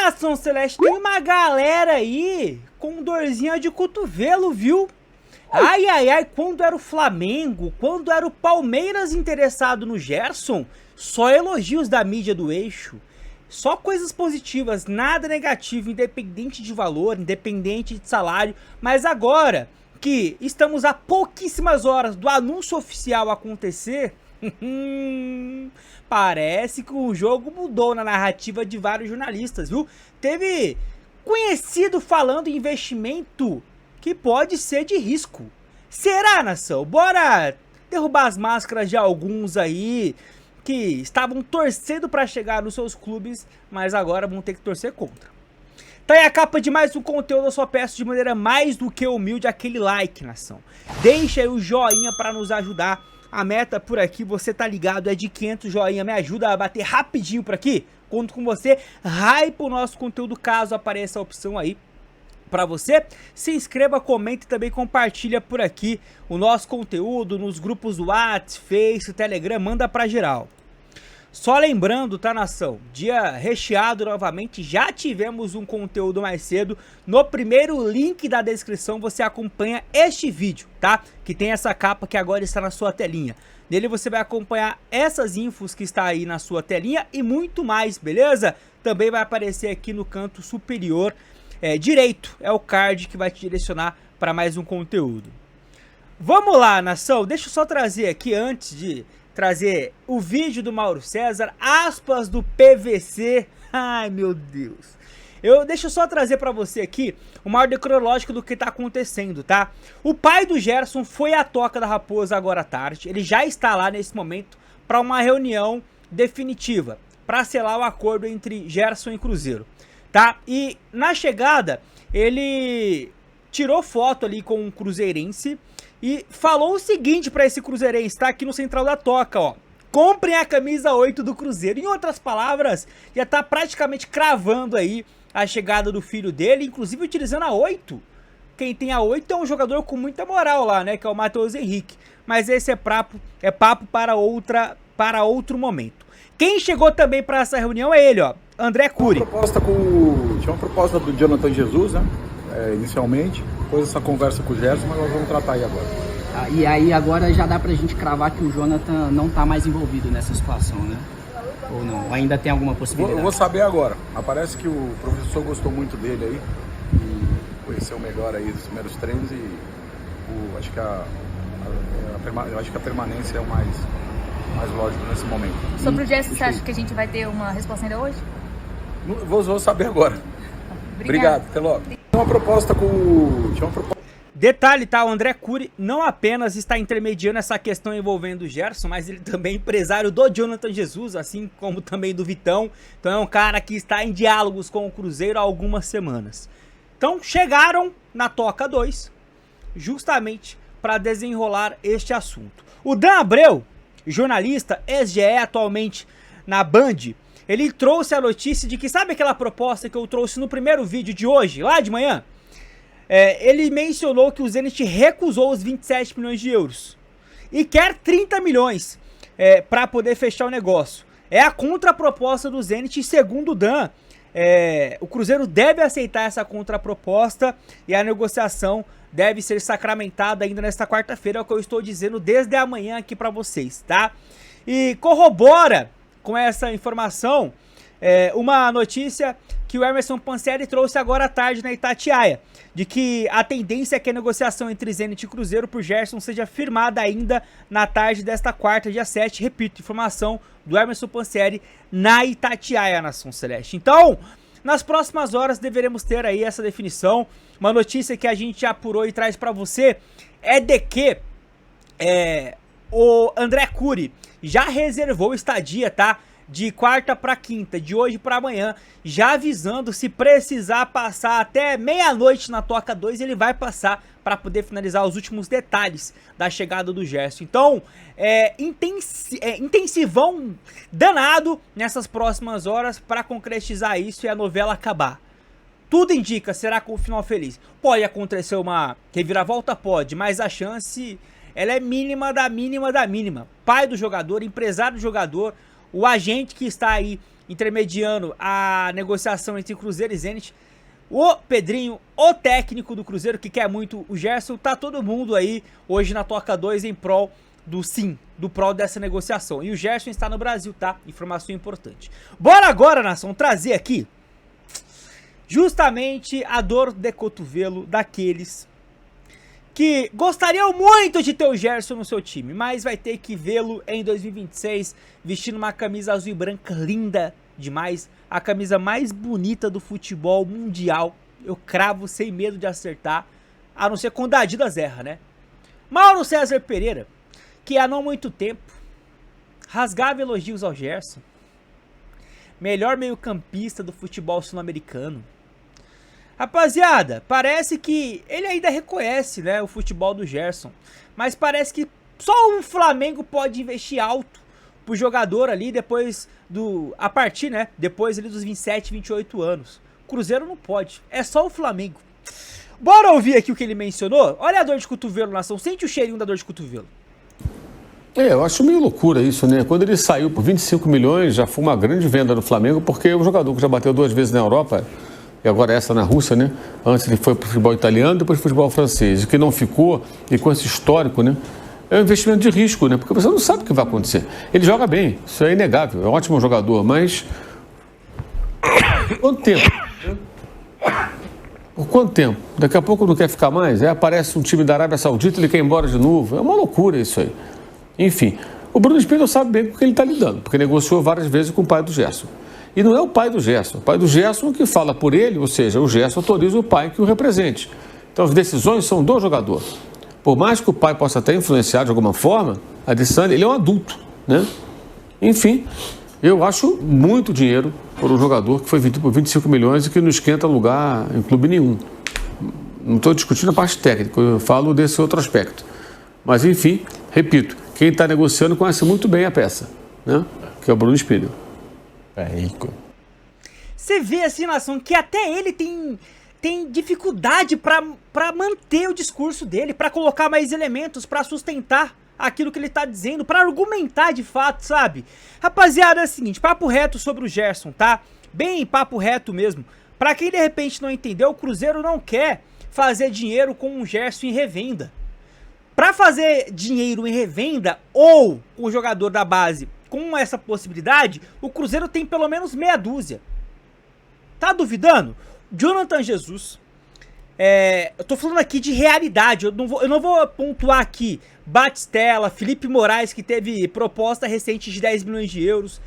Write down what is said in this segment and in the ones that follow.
Nação Celeste, tem uma galera aí com dorzinha de cotovelo, viu? Ai, ai, ai, quando era o Flamengo, quando era o Palmeiras interessado no Gerson, só elogios da mídia do eixo. Só coisas positivas, nada negativo, independente de valor, independente de salário. Mas agora que estamos a pouquíssimas horas do anúncio oficial acontecer, parece que o jogo mudou na narrativa de vários jornalistas, viu? Teve conhecido falando em investimento que pode ser de risco. Será, nação? Bora derrubar as máscaras de alguns aí que estavam torcendo para chegar nos seus clubes, mas agora vão ter que torcer contra. Tá aí a capa de mais um conteúdo, eu só peço de maneira mais do que humilde aquele like, nação. Deixa aí o joinha para nos ajudar. A meta por aqui, você tá ligado, é de 500 joinha. Me ajuda a bater rapidinho por aqui. Conto com você. Hype o nosso conteúdo caso apareça a opção aí pra você. Se inscreva, comente e também compartilha por aqui o nosso conteúdo nos grupos WhatsApp, Face, Telegram. Manda pra geral. Só lembrando, tá, nação? Dia recheado novamente, já tivemos um conteúdo mais cedo. No primeiro link da descrição você acompanha este vídeo, tá? Que tem essa capa que agora está na sua telinha. Nele você vai acompanhar essas infos que está aí na sua telinha e muito mais, beleza? Também vai aparecer aqui no canto superior direito, é o card que vai te direcionar para mais um conteúdo. Vamos lá, nação, deixa eu só trazer aqui antes de trazer o vídeo do Mauro César, aspas do PVC, ai meu Deus. Deixa eu só trazer pra você aqui uma ordem cronológica do que tá acontecendo, tá? O pai do Gerson foi à Toca da Raposa agora à tarde, ele já está lá nesse momento para uma reunião definitiva, para selar o acordo entre Gerson e Cruzeiro, tá? E na chegada, ele tirou foto ali com um cruzeirense e falou o seguinte pra esse cruzeirense, tá aqui no Central da Toca, ó. Comprem a camisa 8 do Cruzeiro. Em outras palavras, já tá praticamente cravando aí a chegada do filho dele, inclusive utilizando a 8. Quem tem a 8 é um jogador com muita moral lá, né, que é o Matheus Henrique. Mas esse é papo para outro momento. Quem chegou também pra essa reunião é ele, ó, André Cury. Tinha uma proposta do Jonathan Jesus, né? Inicialmente, depois essa conversa com o Gerson, mas nós vamos tratar aí agora. E aí agora já dá pra gente cravar que o Jonathan não tá mais envolvido nessa situação, né? Ou não? Ainda tem alguma possibilidade? Vou saber agora. Parece que o professor gostou muito dele aí e conheceu melhor aí os primeiros treinos e acho que a permanência é o mais lógico nesse momento. Sobre o Gerson, você acha que a gente vai ter uma resposta ainda hoje? Vou saber agora. Obrigado, até logo. Tinha uma proposta. Detalhe, tá? O André Cury não apenas está intermediando essa questão envolvendo o Gerson, mas ele também é empresário do Jonathan Jesus, assim como também do Vitão. Então é um cara que está em diálogos com o Cruzeiro há algumas semanas. Então chegaram na Toca 2, justamente para desenrolar este assunto. O Dan Abreu, jornalista, ex-GE, atualmente na Band, ele trouxe a notícia de que, sabe aquela proposta que eu trouxe no primeiro vídeo de hoje, lá de manhã? Ele mencionou que o Zenit recusou os 27 milhões de euros e quer 30 milhões para poder fechar o negócio. É a contraproposta do Zenit e, segundo o Dan, o Cruzeiro deve aceitar essa contraproposta e a negociação deve ser sacramentada ainda nesta quarta-feira, é o que eu estou dizendo desde amanhã aqui para vocês, tá? E corrobora com essa informação uma notícia que o Emerson Pansieri trouxe agora à tarde na Itatiaia, de que a tendência é que a negociação entre Zenit e Cruzeiro por Gerson seja firmada ainda na tarde desta quarta, dia 7, repito, informação do Emerson Pansieri na Itatiaia, Nação Celeste. Então, nas próximas horas deveremos ter aí essa definição. Uma notícia que a gente já apurou e traz para você é de que o André Cury já reservou estadia, tá? De quarta para quinta, de hoje para amanhã, já avisando, se precisar passar até meia-noite na Toca 2, ele vai passar para poder finalizar os últimos detalhes da chegada do Gerson. Então, intensivão danado nessas próximas horas para concretizar isso e a novela acabar. Tudo indica, será com o final feliz. Pode acontecer uma reviravolta? Pode, mas a chance, ela é mínima da mínima da mínima. Pai do jogador, empresário do jogador, o agente que está aí intermediando a negociação entre Cruzeiro e Zenit. O Pedrinho, o técnico do Cruzeiro, que quer muito o Gerson, tá todo mundo aí hoje na Toca 2 em prol do sim, do prol dessa negociação. E o Gerson está no Brasil, tá? Informação importante. Bora agora, nação, trazer aqui justamente a dor de cotovelo daqueles que gostariam muito de ter o Gerson no seu time, mas vai ter que vê-lo em 2026 vestindo uma camisa azul e branca linda demais, a camisa mais bonita do futebol mundial. Eu cravo sem medo de acertar, a não ser quando a Adidas erra, né? Mauro César Pereira, que há não muito tempo rasgava elogios ao Gerson, melhor meio-campista do futebol sul-americano. Rapaziada, parece que ele ainda reconhece, né, o futebol do Gerson, mas parece que só o Flamengo pode investir alto pro jogador ali depois a partir, né, depois ali dos 27, 28 anos. O Cruzeiro não pode, é só o Flamengo. Bora ouvir aqui o que ele mencionou? Olha a dor de cotovelo, nação, sente o cheirinho da dor de cotovelo. Eu acho meio loucura isso, né? Quando ele saiu por 25 milhões, já foi uma grande venda no Flamengo, porque é um jogador que já bateu 2 vezes na Europa, e agora essa na Rússia, né? Antes ele foi para o futebol italiano, depois para o futebol francês. E que não ficou, e com esse histórico, né? É um investimento de risco, né? Porque você não sabe o que vai acontecer. Ele joga bem, isso é inegável, é um ótimo jogador, mas... Quanto tempo? Por quanto tempo? Daqui a pouco não quer ficar mais? Aí aparece um time da Arábia Saudita, ele quer ir embora de novo. É uma loucura isso aí. Enfim, o Bruno Spindel sabe bem com o que ele está lidando, porque negociou várias vezes com o pai do Gerson. E não é o pai do Gerson. O pai do Gerson que fala por ele, ou seja, o Gerson autoriza o pai que o represente. Então as decisões são do jogador. Por mais que o pai possa até influenciar de alguma forma, a decisão, ele é um adulto, né? Enfim, eu acho muito dinheiro por um jogador que foi vendido por 25 milhões e que não esquenta lugar em clube nenhum. Não estou discutindo a parte técnica, eu falo desse outro aspecto. Mas enfim, repito, quem está negociando conhece muito bem a peça, né? Que é o Bruno Spindel. É rico. Você vê assim, nação, que até ele tem dificuldade pra manter o discurso dele, pra colocar mais elementos, pra sustentar aquilo que ele tá dizendo, pra argumentar de fato, sabe? Rapaziada, é o seguinte, papo reto sobre o Gerson, tá? Bem papo reto mesmo. Pra quem de repente não entendeu, o Cruzeiro não quer fazer dinheiro com o Gerson em revenda. Pra fazer dinheiro em revenda ou com o jogador da base com essa possibilidade, o Cruzeiro tem pelo menos meia dúzia. Tá duvidando? Jonathan Jesus, eu tô falando aqui de realidade, eu não vou pontuar aqui Batistella, Felipe Moraes, que teve proposta recente de 10 milhões de euros,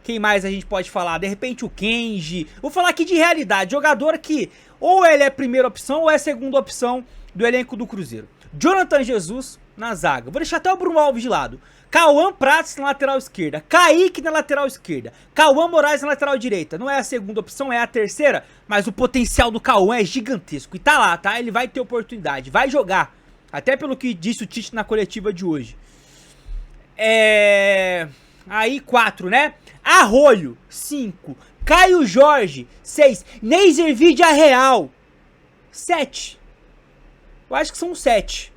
quem mais a gente pode falar? De repente o Kenji. Vou falar aqui de realidade, jogador que ou ele é primeira opção ou é segunda opção do elenco do Cruzeiro. Jonathan Jesus na zaga, vou deixar até o Bruno Alves de lado. Cauã Prates na lateral esquerda, Kaique na lateral esquerda, Cauã Moraes na lateral direita. Não é a segunda opção, é a terceira, mas o potencial do Cauã é gigantesco. E tá lá, tá? Ele vai ter oportunidade, vai jogar. Até pelo que disse o Tite na coletiva de hoje. Aí 4, né? Arroio, 5. Caio Jorge, 6. Neiser Vidia Real, 7. Eu acho que são 7.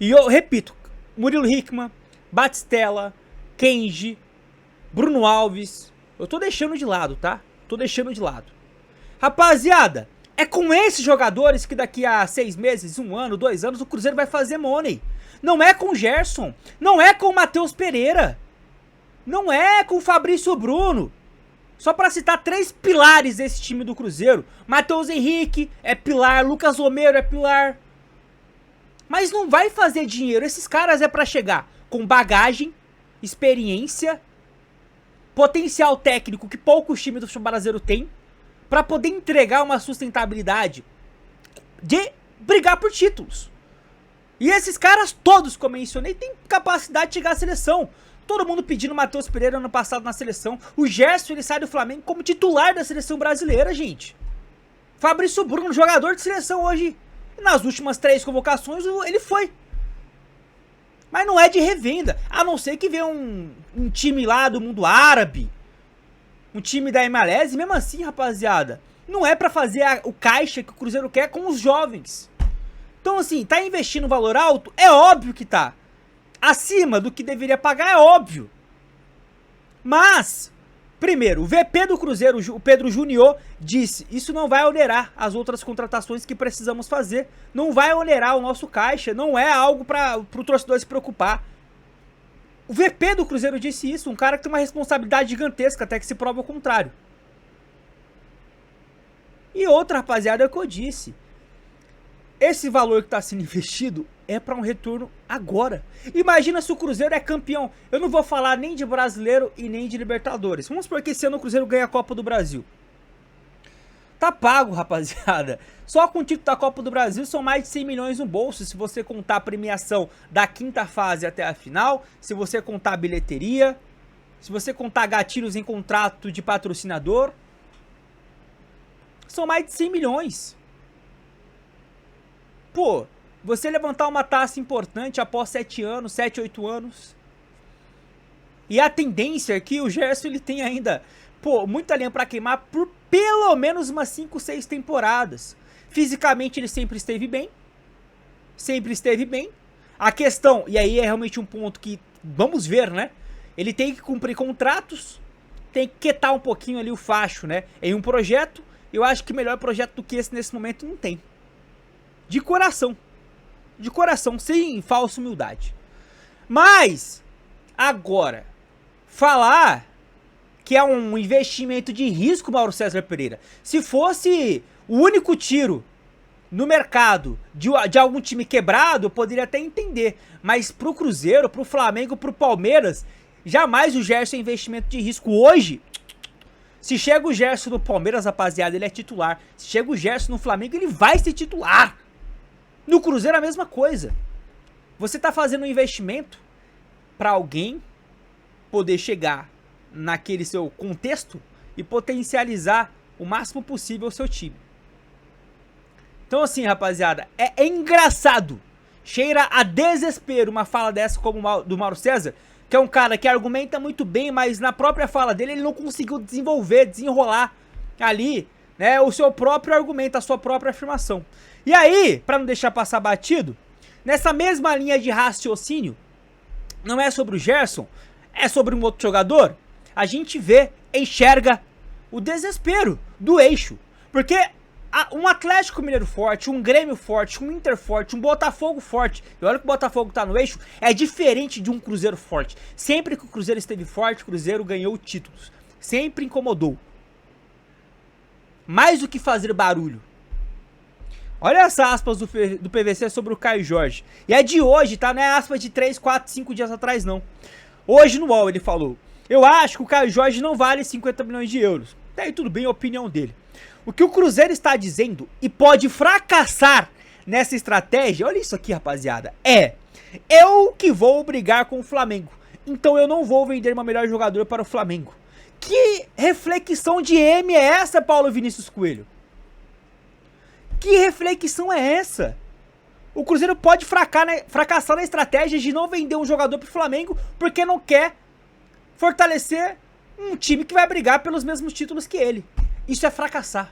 E eu repito, Murilo Hickman, Batistella, Kenji, Bruno Alves. Eu tô deixando de lado, tá? Tô deixando de lado. Rapaziada, é com esses jogadores que daqui a 6 meses, 1 ano, 2 anos, o Cruzeiro vai fazer money. Não é com o Gerson, não é com o Matheus Pereira, não é com o Fabrício Bruno. Só pra citar 3 pilares desse time do Cruzeiro. Matheus Henrique é pilar, Lucas Romero é pilar. Mas não vai fazer dinheiro, esses caras é pra chegar com bagagem, experiência, potencial técnico que poucos times do futebol brasileiro têm, para poder entregar uma sustentabilidade de brigar por títulos. E esses caras todos, como eu mencionei, têm capacidade de chegar à seleção. Todo mundo pedindo o Matheus Pereira ano passado na seleção. O Gerson, ele sai do Flamengo como titular da seleção brasileira, gente. Fabrício Bruno, jogador de seleção hoje. Nas últimas 3 convocações, ele foi. Mas não é de revenda. A não ser que venha um time lá do mundo árabe. Um time da MLS. E mesmo assim, rapaziada, não é pra fazer o caixa que o Cruzeiro quer com os jovens. Então assim, tá investindo valor alto? É óbvio que tá. Acima do que deveria pagar, é óbvio. Mas Primeiro, o VP do Cruzeiro, o Pedro Júnior, disse: isso não vai onerar as outras contratações que precisamos fazer. Não vai onerar o nosso caixa. Não é algo para o torcedor se preocupar. O VP do Cruzeiro disse isso. Um cara que tem uma responsabilidade gigantesca, até que se prova o contrário. E outra, rapaziada, é o que eu disse. Esse valor que está sendo investido é para um retorno agora. Imagina se o Cruzeiro é campeão. Eu não vou falar nem de brasileiro e nem de Libertadores. Vamos supor que esse ano o Cruzeiro ganha a Copa do Brasil. Tá pago, rapaziada. Só com o título da Copa do Brasil são mais de 100 milhões no bolso. Se você contar a premiação da quinta fase até a final. Se você contar a bilheteria. Se você contar gatilhos em contrato de patrocinador. São mais de 100 milhões. Pô, você levantar uma taça importante após 7 anos, 7, 8 anos. E a tendência é que o Gerson ele tem ainda, pô, muita lenha pra queimar por pelo menos umas 5, 6 temporadas. Fisicamente ele sempre esteve bem. Sempre esteve bem. A questão, e aí é realmente um ponto que, vamos ver, né? Ele tem que cumprir contratos, tem que quietar um pouquinho ali o facho, né? Em um projeto, eu acho que melhor projeto do que esse nesse momento não tem. De coração, sem falsa humildade. Mas, agora, falar que é um investimento de risco, Mauro César Pereira, se fosse o único tiro no mercado de algum time quebrado, eu poderia até entender. Mas pro Cruzeiro, pro Flamengo, pro Palmeiras, jamais o Gerson é investimento de risco. Hoje, se chega o Gerson no Palmeiras, rapaziada, ele é titular. Se chega o Gerson no Flamengo, ele vai ser titular. No Cruzeiro a mesma coisa. Você tá fazendo um investimento para alguém poder chegar naquele seu contexto e potencializar o máximo possível o seu time. Então assim, rapaziada, é engraçado. Cheira a desespero uma fala dessa como do Mauro César, que é um cara que argumenta muito bem, mas na própria fala dele ele não conseguiu desenrolar ali, né, o seu próprio argumento, a sua própria afirmação. E aí, pra não deixar passar batido, nessa mesma linha de raciocínio, não é sobre o Gerson, é sobre um outro jogador, a gente enxerga o desespero do eixo. Porque um Atlético Mineiro forte, um Grêmio forte, um Inter forte, um Botafogo forte, e olha que o Botafogo tá no eixo, é diferente de um Cruzeiro forte. Sempre que o Cruzeiro esteve forte, o Cruzeiro ganhou títulos. Sempre incomodou. Mais do que fazer barulho. Olha as aspas do PVC sobre o Caio Jorge. E é de hoje, tá? Não é aspas de 3, 4, 5 dias atrás, não. Hoje no UOL ele falou: eu acho que o Caio Jorge não vale 50 milhões de euros. Daí tudo bem, a opinião dele. O que o Cruzeiro está dizendo e pode fracassar nessa estratégia, olha isso aqui, rapaziada, eu que vou brigar com o Flamengo. Então eu não vou vender uma melhor jogador para o Flamengo. Que reflexão de M é essa, Paulo Vinícius Coelho? Que reflexão é essa? O Cruzeiro pode fracassar na estratégia de não vender um jogador pro Flamengo porque não quer fortalecer um time que vai brigar pelos mesmos títulos que ele. Isso é fracassar.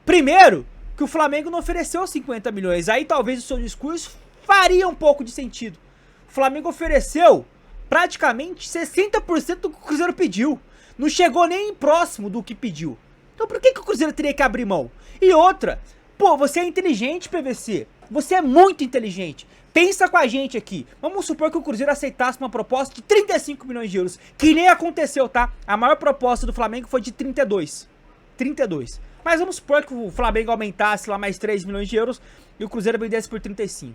Primeiro, que o Flamengo não ofereceu 50 milhões. Aí talvez o seu discurso faria um pouco de sentido. O Flamengo ofereceu praticamente 60% do que o Cruzeiro pediu. Não chegou nem próximo do que pediu. Então por que o Cruzeiro teria que abrir mão? E outra, pô, você é inteligente, PVC. Você é muito inteligente. Pensa com a gente aqui. Vamos supor que o Cruzeiro aceitasse uma proposta de 35 milhões de euros. Que nem aconteceu, tá? A maior proposta do Flamengo foi de 32. 32. Mas vamos supor que o Flamengo aumentasse lá mais 3 milhões de euros e o Cruzeiro vendesse por 35.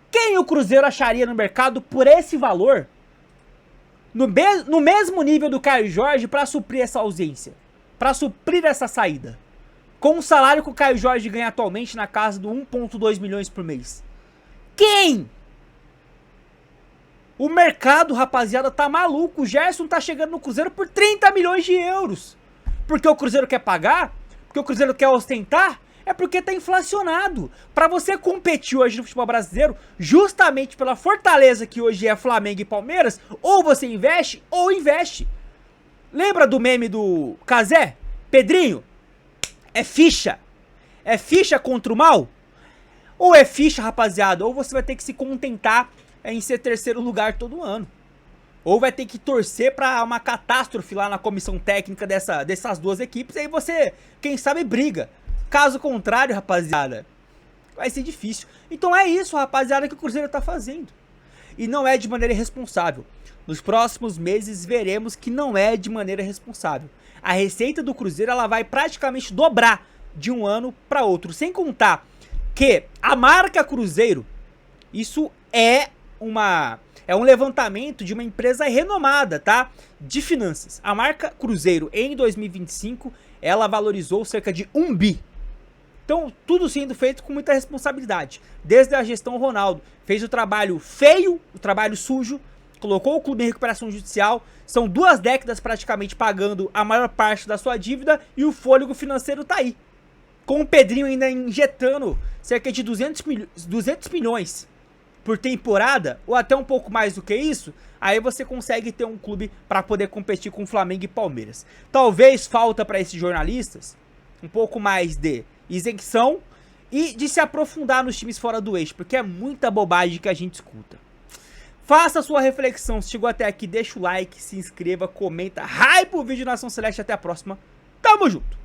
Quem o Cruzeiro acharia no mercado por esse valor? No mesmo nível do Caio Jorge para suprir essa ausência. Para suprir essa saída. Com o salário que o Caio Jorge ganha atualmente na casa do 1,2 milhões por mês. Quem? O mercado, rapaziada, tá maluco. O Gerson tá chegando no Cruzeiro por 30 milhões de euros. Porque o Cruzeiro quer pagar? Porque o Cruzeiro quer ostentar? É porque tá inflacionado. Pra você competir hoje no futebol brasileiro, justamente pela fortaleza que hoje é Flamengo e Palmeiras, ou você investe, ou investe. Lembra do meme do Cazé? Pedrinho? É ficha. É ficha contra o mal? Ou é ficha, rapaziada, ou você vai ter que se contentar em ser terceiro lugar todo ano. ou vai ter que torcer pra uma catástrofe lá na comissão técnica dessas duas equipes, e aí você, quem sabe, briga. Caso contrário, rapaziada, vai ser difícil. Então é isso, rapaziada, que o Cruzeiro tá fazendo. E não é de maneira irresponsável. Nos próximos meses veremos que não é de maneira responsável. A receita do Cruzeiro, ela vai praticamente dobrar de um ano para outro. Sem contar que a marca Cruzeiro, isso é um levantamento de uma empresa renomada, tá? De finanças. A marca Cruzeiro, em 2025, ela valorizou cerca de 1 bi. Então, tudo sendo feito com muita responsabilidade. Desde a gestão Ronaldo, fez o trabalho feio, o trabalho sujo, colocou o clube em recuperação judicial, são 2 décadas praticamente pagando a maior parte da sua dívida e o fôlego financeiro tá aí. Com o Pedrinho ainda injetando cerca de 200 milhões por temporada, ou até um pouco mais do que isso, aí você consegue ter um clube para poder competir com Flamengo e Palmeiras. Talvez falta para esses jornalistas um pouco mais de isenção e de se aprofundar nos times fora do eixo, porque é muita bobagem que a gente escuta. Faça a sua reflexão, se chegou até aqui, deixa o like, se inscreva, comenta, hype o vídeo Nação Celeste, até a próxima, tamo junto!